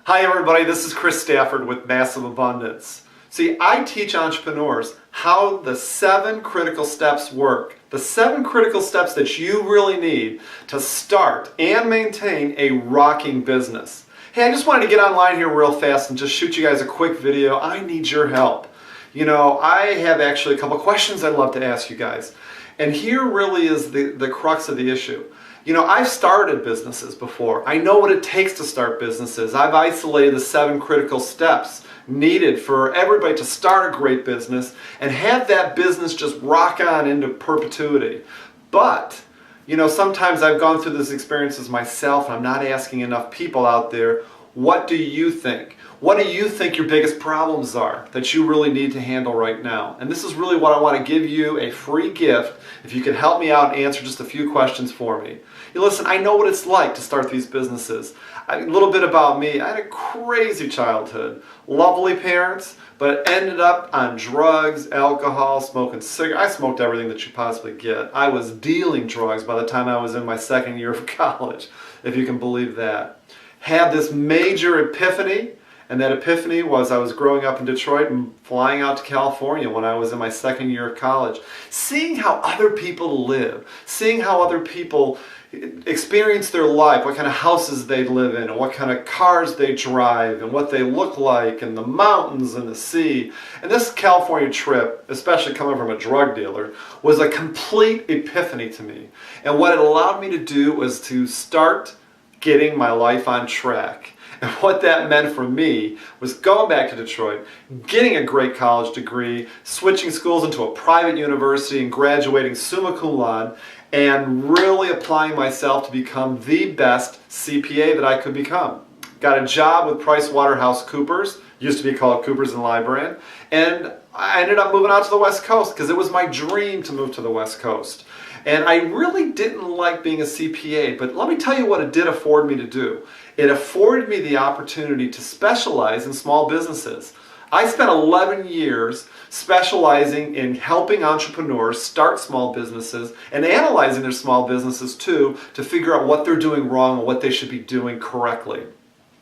Hi everybody, this is Chris Stafford with Massive Abundance. See, I teach entrepreneurs how the 7 critical steps work. The 7 critical steps that you really need to start and maintain a rocking business. Hey, I just wanted to get online here real fast and just shoot you guys a quick video. I need your help. You know, I have actually a couple questions I'd love to ask you guys. And here really is the crux of the issue. You know, I've started businesses before. I know what it takes to start businesses. I've isolated the 7 critical steps needed for everybody to start a great business and have that business just rock on into perpetuity. But, you know, sometimes I've gone through these experiences myself and I'm not asking enough people out there, what do you think? What do you think your biggest problems are that you really need to handle right now? And this is really what I want to give you, a free gift, if you can help me out and answer just a few questions for me. You listen, I know what it's like to start these businesses. A little bit about me, I had a crazy childhood. Lovely parents, but ended up on drugs, alcohol, smoking cigarettes. I smoked everything that you possibly get. I was dealing drugs by the time I was in my 2nd year of college, if you can believe that. Had this major epiphany. And that epiphany was I was growing up in Detroit and flying out to California when I was in my 2nd year of college. Seeing how other people live, seeing how other people experience their life, what kind of houses they live in, and what kind of cars they drive, and what they look like, and the mountains and the sea. And this California trip, especially coming from a drug dealer, was a complete epiphany to me. And what it allowed me to do was to start getting my life on track. And what that meant for me was going back to Detroit, getting a great college degree, switching schools into a private university and graduating summa cum laude, and really applying myself to become the best CPA that I could become. Got a job with PricewaterhouseCoopers, used to be called Coopers & Lybrand, and I ended up moving out to the West Coast because it was my dream to move to the West Coast. And I really didn't like being a CPA, but let me tell you what it did afford me to do. It afforded me the opportunity to specialize in small businesses. I spent 11 years specializing in helping entrepreneurs start small businesses and analyzing their small businesses too to figure out what they're doing wrong and what they should be doing correctly.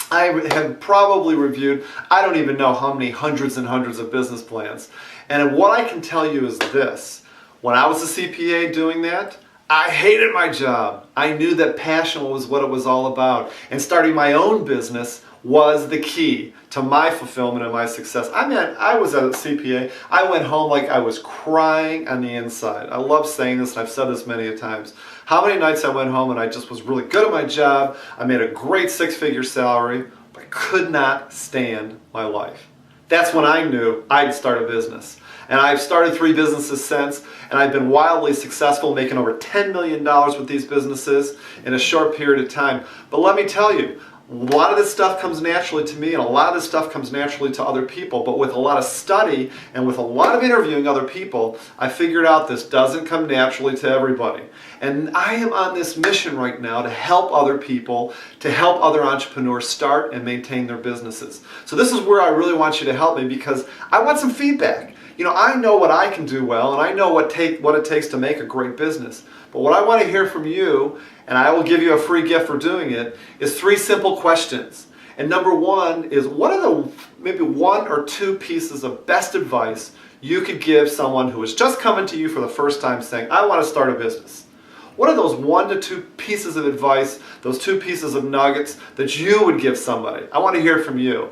I have probably reviewed, I don't even know how many hundreds and hundreds of business plans. And what I can tell you is this. When I was a CPA doing that, I hated my job. I knew that passion was what it was all about. And starting my own business was the key to my fulfillment and my success. I mean, I was a CPA. I went home like I was crying on the inside. I love saying this, and I've said this many times. How many nights I went home and I just was really good at my job. I made a great 6-figure salary, but I could not stand my life. That's when I knew I'd start a business. And I've started 3 businesses since, and I've been wildly successful, making over $10 million with these businesses in a short period of time. But let me tell you, a lot of this stuff comes naturally to me, and a lot of this stuff comes naturally to other people. But with a lot of study and with a lot of interviewing other people, I figured out this doesn't come naturally to everybody. And I am on this mission right now to help other people, to help other entrepreneurs start and maintain their businesses. So this is where I really want you to help me, because I want some feedback. You know, I know what I can do well, and I know what it takes to make a great business. But what I want to hear from you, and I will give you a free gift for doing it, is 3 simple questions. And number 1 is, what are the maybe 1 or 2 pieces of best advice you could give someone who is just coming to you for the first time saying, I want to start a business? What are those 1 to 2 pieces of advice, those 2 pieces of nuggets that you would give somebody? I want to hear from you.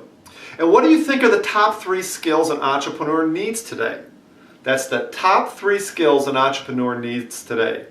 And what do you think are the top 3 skills an entrepreneur needs today? That's the top 3 skills an entrepreneur needs today.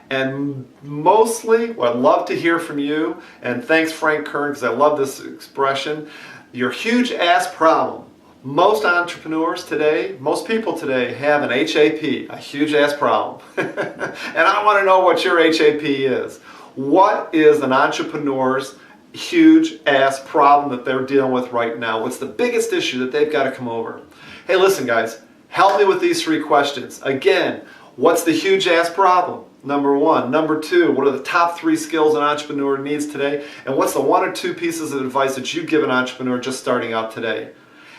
And mostly, what I'd love to hear from you, and thanks Frank Kern, because I love this expression, your huge ass problem. Most entrepreneurs today, most people today have an HAP, a huge ass problem. And I want to know what your HAP is. What is an entrepreneur's huge ass problem that they're dealing with right now? What's the biggest issue that they've got to come over? Hey, listen guys, help me with these 3 questions. Again, what's the huge ass problem? Number 1. Number 2, what are the top 3 skills an entrepreneur needs today? And what's the 1 or 2 pieces of advice that you give an entrepreneur just starting out today?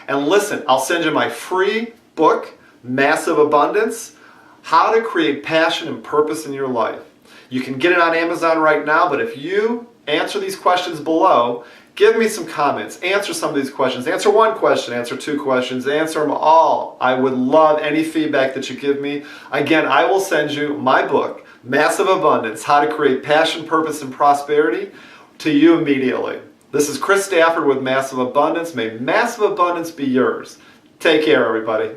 And listen, I'll send you my free book, Massive Abundance, How to Create Passion and Purpose in Your Life. You can get it on Amazon right now, but if you answer these questions below, Give me some comments. Answer some of these questions. Answer one question, answer two questions, answer them all. I would love any feedback that you give me. Again, I will send you my book, Massive Abundance, How to Create Passion, Purpose, and Prosperity, to you immediately. This is Chris Stafford with Massive Abundance. May massive abundance be yours. Take care, everybody.